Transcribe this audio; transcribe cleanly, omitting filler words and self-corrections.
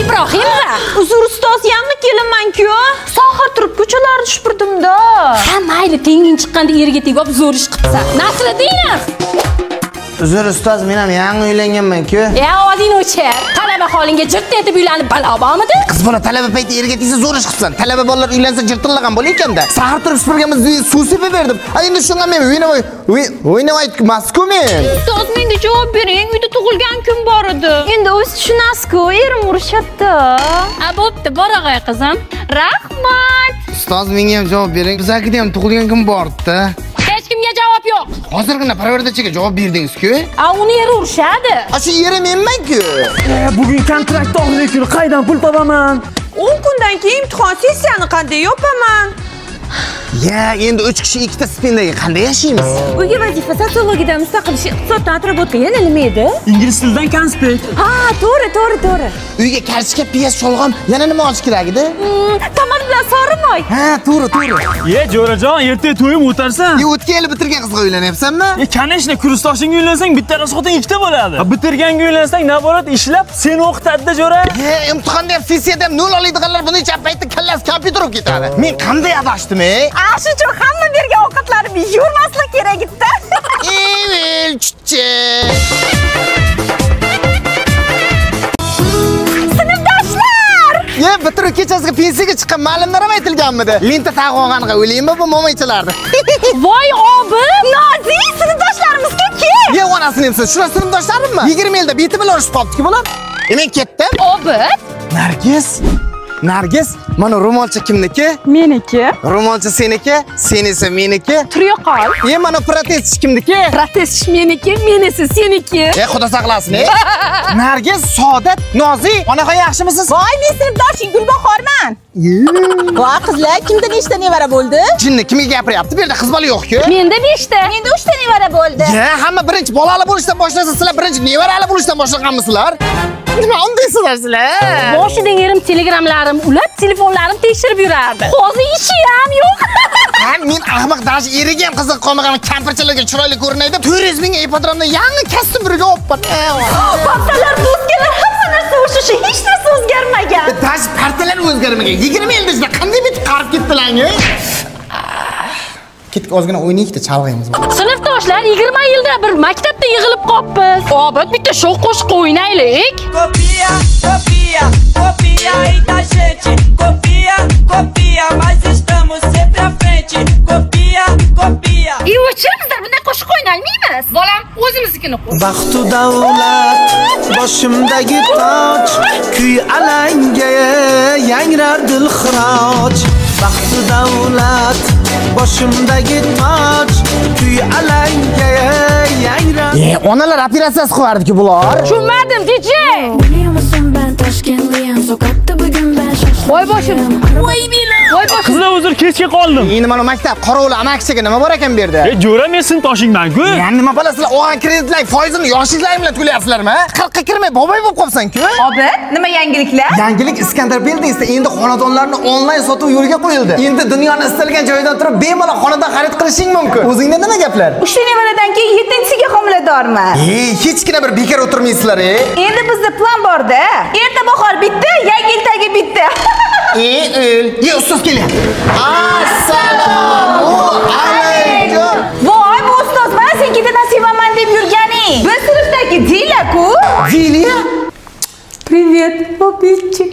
Ibrohimova. Uzr ustoz, yangi kelinman-ku. Sohir turib ko'chalarni supurdim-da. Ha, mayli, tenging chiqqanda eriga tegib zo'r ish qilsan. Nasriddinov. Uzr ustoz, men ham yangi uylanganman-ku. Og'zingni o'chir. Talaba holinga jirt etib uylanib balo bormidi? Qiz bola talaba payti erga tegsa zo'r ish qilsan. Talaba bolalar uylansa jirtillagan bo'lar ekan-da. Sahar turib supurganimizda suv sepib berdim. Endi shunga men o'ynamay emas-ku men. Ustoz, menga javob bering. Uyda tug'ilgan kun bor edi. Endi o'z tushunasiz-ku, erim urishatdi. Bo'pti, borag'ay qizim. Rahmat. Ustoz, menga ham javob bering. Bizakida ham tug'ilgan kun bor edi. Hech kimga javob yo'q. Hozirgina paravardachiga javob berdingiz-ku. Uni eri urishadi. Shu yeri menman-ku. Bugun kontrakt oxirgi kuni qaydan pul topaman? 10 kundan keyin imtihon sessiyani qanday yopaman? Ya, endi 3 kishi ikkita stipendiyaga qanday yashaymiz? Uyga vazifa sotsiologiyadan mustaqil ish, iqtisoddan atributga yana nima edi? Ingliz tilidan konspekt. Ha, to'g'ri. Uyga kartoshka, piyoz, sholg'om, yana nima olish kerak edi? Tomat bilan sorimoy. Ha, to'g'ri. Jo'rajon, ertaga to'yim o'tarsan. O'tgan yil bitirgan qizga uylanyapsanmi? Kanishni kursdoshingga uylensang, bitta xotin ikkita bo'ladi. Bitirganga uylansang, naborat ishlab, seni o'qitadi-da, jo'ra. Imtihonda ham, sessiyada ham 0 oladiganlar buni ichab paytda kallasi kompyuter olib ketadi. Men qanday adashdim? Shu uchun hamma bergan ovqatlarni yurmaslik kerak edi. Evil chuchcha. Sinfdoshlar! Bitiruv kechasiga pensiyaga chiqqan ma'lumlar ham aytilganmidi? Lenta tag'ib olganiga o'ylaymi bu mo'maychalarni? Voy Obid! Nozi, sinfdoshlarimizga kim? Onasini emsa, shular sinfdoshlarimmi? 20 yilda beti bilan urishib qolibdi-ku bular. Men ketdim. Obid! Nargiz, mana ro'molcha kimniki? Meniki. Ro'molcha seniki, sen esa meniki. Turya qol. Mana protez kimniki? Protez kimniki, men esa seniki. Xudo saqlasin. Nargiz, Saodat, Nozi, onaxon yaxshimisiz? Voy, men sinfdoshing Gulbahorman. Voy qizlar, kimda nechta nevara bo'ldi? Jinni kimga gapiryapti? Bu yerda qiz bola yo'q-ku. Menda 5 ta. Menda 3 ta nevara bo'ldi. Hamma birinchi bolali bo'lishdan boshlasa, sizlar birinchi nevarali bo'lishdan boshlaganmisizlar? Nima undaysizlar sizlar? Boshidan erim telegramlarim ulab, telefonlarim tekshirib yurardi. Hozir ishi ham yo'q. Men ahmoq dash eriga ham qiziq qolmagan kampirchalarga chiroyli ko'rinay deb 400 mingga ipodromda yangi kostyumga olibman. Partalar o'zgargan, hamma narsa o'sha, hech narsa o'zgarmagan. Dash partalar o'zgarmagan. 20 yilda sizlar qanday bitib qarib ketdilar-ku? Ketdik, ozgina o'ynaylik-da, chalg'aymiz. Sinfdoshlar 20 yilda bir maktabda yig'ilib qolibmiz. Obid, bitta sho'x qo'shiq o'ynaylik. Copia aí da gente. Copia, mas estamos sempre à frente. Copia. O'chimizlar bunday qo'shiq o'ynaymiz. Bolam, o'zimiznikini qo'y. Baxtu davlat boshimdagi toj, kuy alanga yangrar dilxiroj. Baxtu davlat boshimdagi toj, kuy alanga yangrar. Onalar operatsiyasi qilardi-ku bular. Tushunmadim, DJ. Voy boshim. Voy boshim. Qizlar o'zir kechga qoldim. Endi mana maktab qorovli amakichiga nima bor ekan bu yerda? Jo'ra, men sinfdoshingman-ku. Nima bilasizlar, olgan kreditlar foizini yoshingizlar bilan to'layapsizlarmi? 40 ga kirmay boboy bo'lib qolsan-ku. Obid, nima yangiliklar? Yangilik Iskandar Bildingsda endi xonadonlarni onlayn sotuv yo'lga qo'yildi. Endi dunyoni istalgan joydan turib bemalol xonadon xarid qilishing mumkin. O'zingda nima gaplar? 3 ta nevaradan keyin 7-siga homiladorman. Hechgina bir bekor o'tirmaysizlar, Endi bizda plan bor-da. Erta bahor bitdi, yangi yildagi bitdi. Ustoz kelyapti. Assalomu alaykum. Voy, bu ustoz, men sen ketidan sevaman deb yurganing. Biz sinfdagi Dila-ku. Dila? Привет, обидчик.